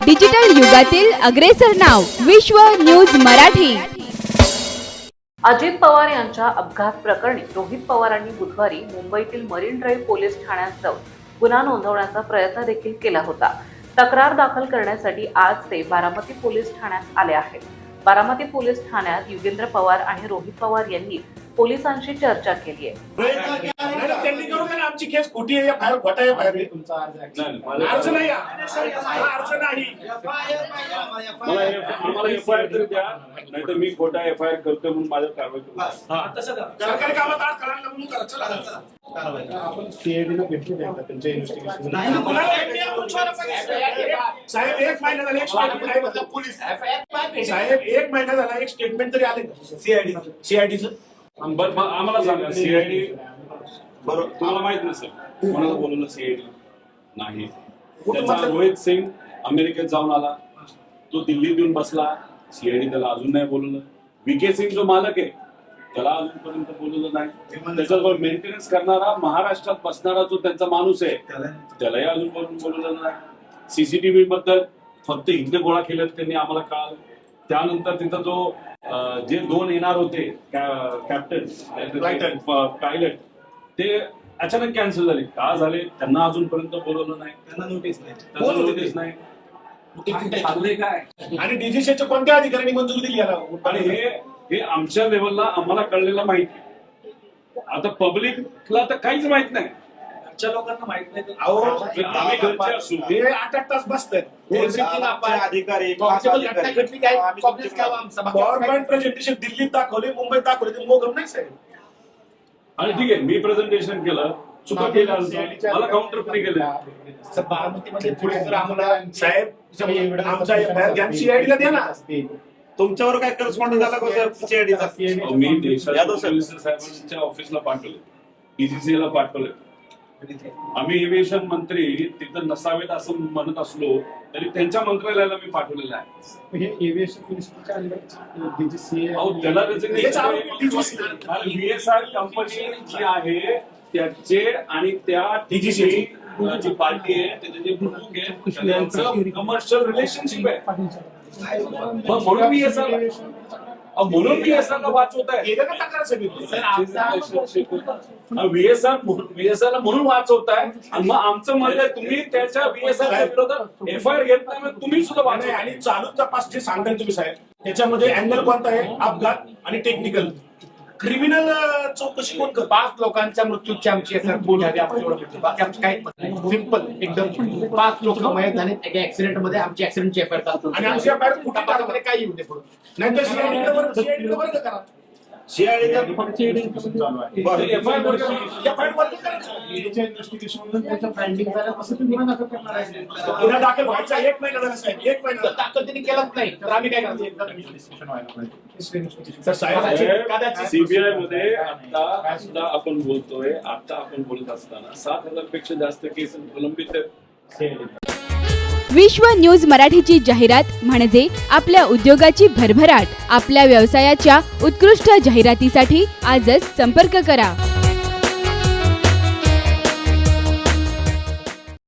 Digital युगातील अग्रेसर नाव विश्व न्यूज मराठी। अजित पवार यांच्या अपघात प्रकरणी रोहित पवारांनी बुधवारी मुंबईतील मरीन ड्राईव्ह पोलीस ठाण्यात जाऊन गुन्हा नोंदवण्याचा प्रयत्न देखील केला होता। तक्रार दाखल करण्यासाठी आज ते बारामती पोलीस ठाण्यात आले आहेत। बारामती पोलीस ठाण्यात युगेंद्र पवार आणि रोहित पवार यांनी पोलिसांशी चर्चा केली आहे। त्यांनी करून ना आमची केस खोटी आहे, फायर खोटा आहे, फायर तुमचा अर्ज नाही, अर्ज नाही। आम्हाला एफआयआर तरी द्या, नाहीतर मी खोटा एफआयआर करतो म्हणून माझ्यावर कारवाई करू। सरकारी कामात आज करायला म्हणून करा। चला आपण सीआयडीला भेटले नाही त्यांच्या इन्व्हेस्टिगेशन साहेब एक महिना झाला एक स्टेटमेंट पोलीस साहेब एक महिना झाला एक स्टेटमेंट तरी आले सीआयडीचं आम्हाला सांगा सीआयडी बरोबर तुम्हाला माहित नसेल कोणाला बोलवलं सीआयडी नाही। त्याचा रोहित सिंग अमेरिकेत जाऊन आला, तो दिल्लीत येऊन बसला, सीआयडी त्याला अजून नाही बोलवलं। विके सिंग जो मालक आहे त्याला अजूनपर्यंत बोलवलं नाही। त्याच्यावर मेंटेनन्स करणारा महाराष्ट्रात बसणारा जो त्यांचा माणूस आहे त्यालाही अजून बोलवलं नाही। सीसीटीव्ही बद्दल फक्त इथले गोळा केलेत त्यांनी आम्हाला कळालं। त्यानंतर तिथं जो जे दोन येणार होते कॅप्टन पायलट ते अचानक कॅन्सल झाले। का झाले त्यांना अजूनपर्यंत बोलवलं नाही, त्यांना नोटीस नाही। चाललंय काय आणि डीजीसीच्या कोणत्या अधिकाऱ्यांनी मंजुरी दिली याला? आणि हे आमच्या लेवलला आम्हाला कळलेलं माहिती, आता पब्लिकला तर काहीच माहित नाही। आमच्या लोकांना माहित नाही। आम्ही घरचे असू हे 8 तास बसतात अधिकारी गव्हर्नमेंट प्रेझेंटेशन दिल्लीत दाखवले, मुंबईत दाखवले, ते मोगम नाही साहेब। आणि ठीक आहे मी प्रेझेंटेशन केलं, चुका केल्या, मला काउंटर फ्री केलं। बारामतीमध्ये पुढे जर आम्हाला साहेब आमचा एफआयआर सीआयडीला द्या ना। तुमच्यावर काय करस्पॉन्डन्स झाला का सर सीआयडीचा? मी देशाच्या साहेबांच्या ऑफिसला पाठवले, डीजीसीला पाठवले। आम्ही एव्हिएशन मंत्री तिथं नसावेत असं म्हणत असलो तरी त्यांच्या मंत्रालयाला मी पाठवलेलं आहे। हे एव्हिएशन मिनिस्टरच्या डीजीसी त्याला व्हीएसआर कंपनी जी आहे त्याचे आणि त्या डीजीसी जी पार्टी आहे त्याचे जे प्रमुख आहे त्यांचं कमर्शियल रिलेशनशिप आहे। म्हणून व्हीएसआरला वाचवत आहे। व्हीएसआरला म्हणून वाचवत आहे आणि मग आमचं म्हणणं आहे तुम्ही त्याच्या व्हीएसआरच्या विरोधात एफआयआर घेत नाही, तुम्ही सुद्धा वाचवा। आणि चालू तपास जे सांगताय तुम्ही साहेब त्याच्यामध्ये अँगल कोणता आहे? अपघात आणि टेक्निकल क्रिमिनल चौकशी कोण करतो? 5 लोकांच्या मृत्यूची आमची बाकी आमचं काही सिंपल एकदम 5 लोक मयत झाले एका ऍक्सिडेंट मध्ये, आमची ऍक्सिडेंटची एफआयआर करतो आणि आमची एफआयआर कुठे तपासामध्ये काही येऊ दे पुढे नाही तर सीआयडीला वर्ग करा। गुन्हा दाखल व्हायचा 1 महिना झाला साहेब, 1 महिना दाखल त्यांनी केलाच नाही तर आम्ही काय करतो? सीबीआय मध्ये आता सुद्धा आपण बोलतोय, आता आपण बोलत असताना 7,000 पेक्षा जास्त केस प्रलंबित आहेत। विश्व न्यूज मराठीची जाहिरात म्हणजे आपल्या उद्योगाची भरभराट। आपल्या व्यवसायाच्या उत्कृष्ट जाहिरातीसाठी आजच संपर्क करा।